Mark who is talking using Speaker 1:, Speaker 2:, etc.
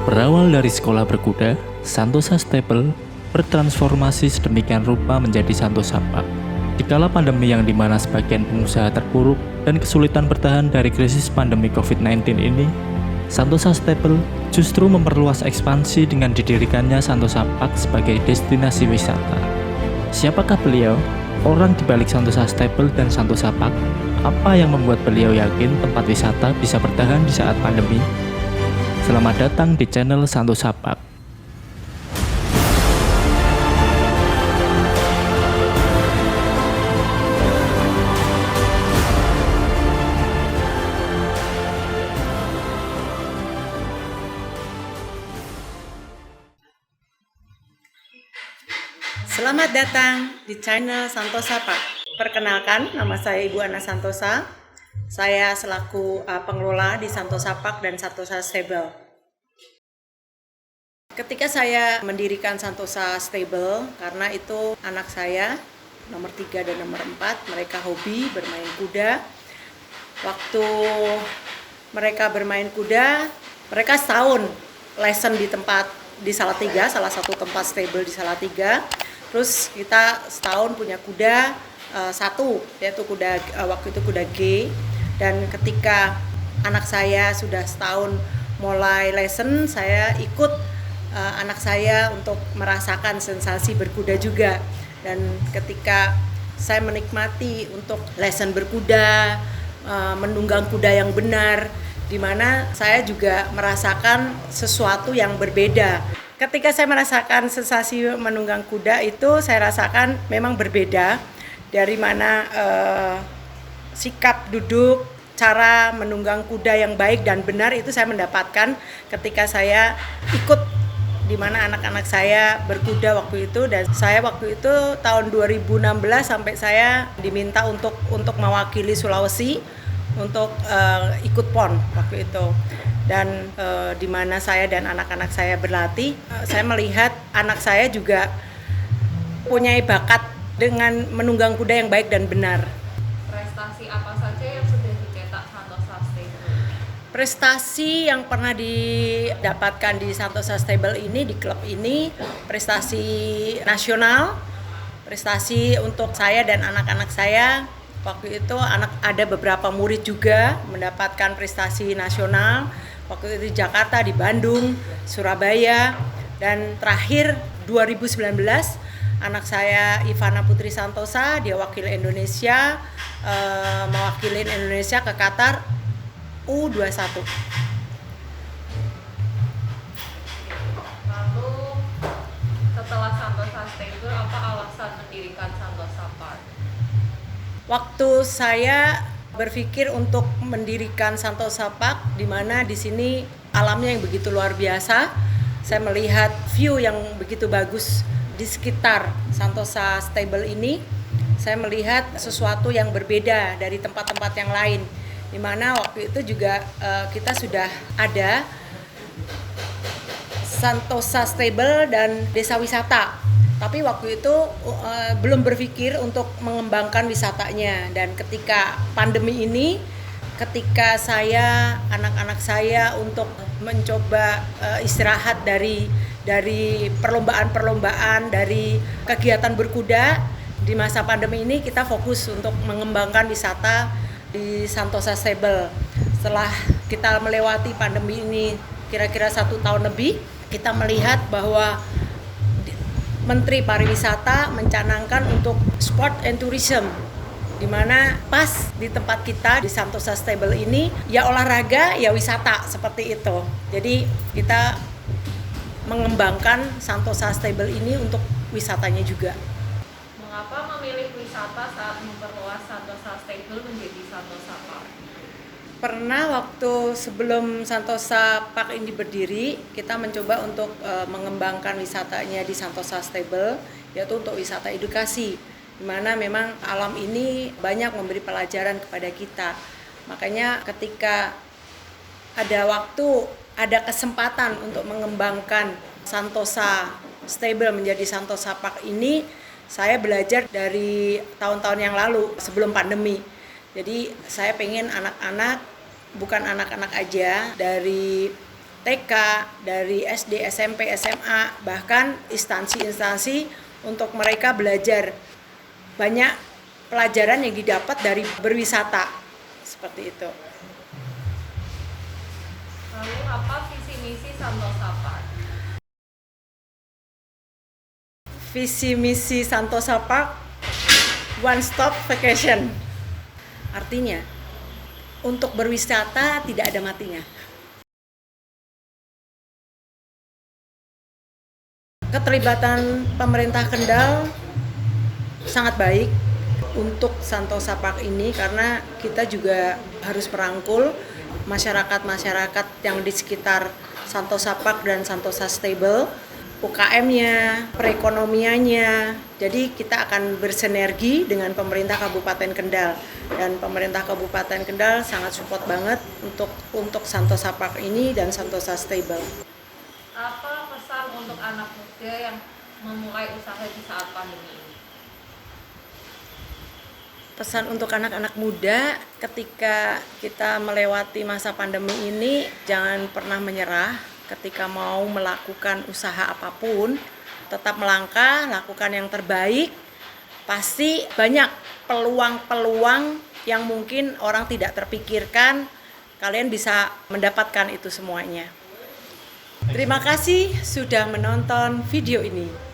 Speaker 1: Berawal dari sekolah berkuda, Santosa Stable bertransformasi sedemikian rupa menjadi Santosa Park. Di kala pandemi yang dimana sebagian pengusaha terpuruk dan kesulitan bertahan dari krisis pandemi COVID-19 ini, Santosa Stable justru memperluas ekspansi dengan didirikannya Santosa Park sebagai destinasi wisata. Siapakah beliau? Orang di balik Santosa Stable dan Santosa Park? Apa yang membuat beliau yakin tempat wisata bisa bertahan di saat pandemi? Selamat datang di channel Santosa Park.
Speaker 2: Selamat datang di channel Santosa Park. Perkenalkan, nama saya Ibu Ana Santosa. Saya selaku pengelola di Santosa Park dan Santosa Stable. Ketika saya mendirikan Santosa Stable, karena itu anak saya, nomor 3 dan nomor 4, mereka hobi bermain kuda. Waktu mereka bermain kuda, mereka setahun lesson di Salatiga, salah satu tempat stable di Salatiga. Terus kita setahun punya kuda satu, yaitu waktu itu kuda G. Dan ketika anak saya sudah setahun mulai lesson, saya ikut anak saya untuk merasakan sensasi berkuda juga. Dan ketika saya menikmati untuk lesson berkuda, menunggang kuda yang benar, di mana saya juga merasakan sesuatu yang berbeda. Ketika saya merasakan sensasi menunggang kuda itu, saya rasakan memang berbeda dari mana sikap duduk, cara menunggang kuda yang baik dan benar itu saya mendapatkan ketika saya ikut di mana anak-anak saya berkuda waktu itu. Dan saya waktu itu tahun 2016 sampai saya diminta untuk mewakili Sulawesi untuk ikut PON waktu itu. Dan di mana saya dan anak-anak saya berlatih, saya melihat anak saya juga punya bakat dengan menunggang kuda yang baik dan benar.
Speaker 3: Prestasi apa saja yang sudah dicetak Santosa Stable?
Speaker 2: Prestasi yang pernah didapatkan di Santosa Stable ini, di klub ini, prestasi nasional, prestasi untuk saya dan anak-anak saya. Waktu itu ada beberapa murid juga mendapatkan prestasi nasional. Waktu itu di Jakarta, di Bandung, Surabaya, dan terakhir 2019 anak saya Ivana Putri Santosa, dia wakil Indonesia, mewakili Indonesia ke Qatar U21.
Speaker 3: Lalu setelah Santosa Stable, apa alasan mendirikan Santosa Park?
Speaker 2: Waktu saya berpikir untuk mendirikan Santosa Park, di mana di sini alamnya yang begitu luar biasa. Saya melihat view yang begitu bagus di sekitar Santosa Stable ini. Saya melihat sesuatu yang berbeda dari tempat-tempat yang lain, di mana waktu itu juga kita sudah ada Santosa Stable dan desa wisata. Tapi waktu itu belum berpikir untuk mengembangkan wisatanya. Dan ketika pandemi ini, ketika anak-anak saya untuk mencoba istirahat dari perlombaan-perlombaan, dari kegiatan berkuda di masa pandemi ini, kita fokus untuk mengembangkan wisata di Santosa Stable. Setelah kita melewati pandemi ini kira-kira 1 tahun lebih, kita melihat bahwa Menteri Pariwisata mencanangkan untuk sport and tourism, di mana pas di tempat kita di Santosa Stable ini ya olahraga ya wisata seperti itu. Jadi kita mengembangkan Santosa Stable ini untuk wisatanya juga.
Speaker 3: Mengapa memilih wisata saat memperluas Santosa Stable menjadi Santosa Park?
Speaker 2: Pernah waktu sebelum Santosa Park ini berdiri, kita mencoba untuk mengembangkan wisatanya di Santosa Stable, yaitu untuk wisata edukasi, di mana memang alam ini banyak memberi pelajaran kepada kita. Makanya ketika ada waktu, ada kesempatan untuk mengembangkan Santosa Stable menjadi Santosa Park ini, saya belajar dari tahun-tahun yang lalu sebelum pandemi. Jadi saya pengen anak-anak, bukan anak-anak aja, dari TK, dari SD, SMP, SMA, bahkan instansi-instansi untuk mereka belajar. Banyak pelajaran yang didapat dari berwisata, seperti itu.
Speaker 3: Lalu apa visi misi Santosa Park?
Speaker 2: Visi misi Santosa Park, one stop vacation. Artinya, untuk berwisata tidak ada matinya. Keterlibatan pemerintah Kendal sangat baik untuk Santosa Park ini karena kita juga harus merangkul masyarakat-masyarakat yang di sekitar Santosa Park dan Santosa Stable, UKM-nya, perekonomiannya. Jadi kita akan bersinergi dengan pemerintah Kabupaten Kendal, dan pemerintah Kabupaten Kendal sangat support banget untuk Santosa Park ini dan Santosa Stable.
Speaker 3: Apa pesan untuk anak muda yang memulai usaha di saat pandemi ini?
Speaker 2: Pesan untuk anak-anak muda, ketika kita melewati masa pandemi ini, jangan pernah menyerah. Ketika mau melakukan usaha apapun, tetap melangkah, lakukan yang terbaik. Pasti banyak peluang-peluang yang mungkin orang tidak terpikirkan, kalian bisa mendapatkan itu semuanya. Terima kasih sudah menonton video ini.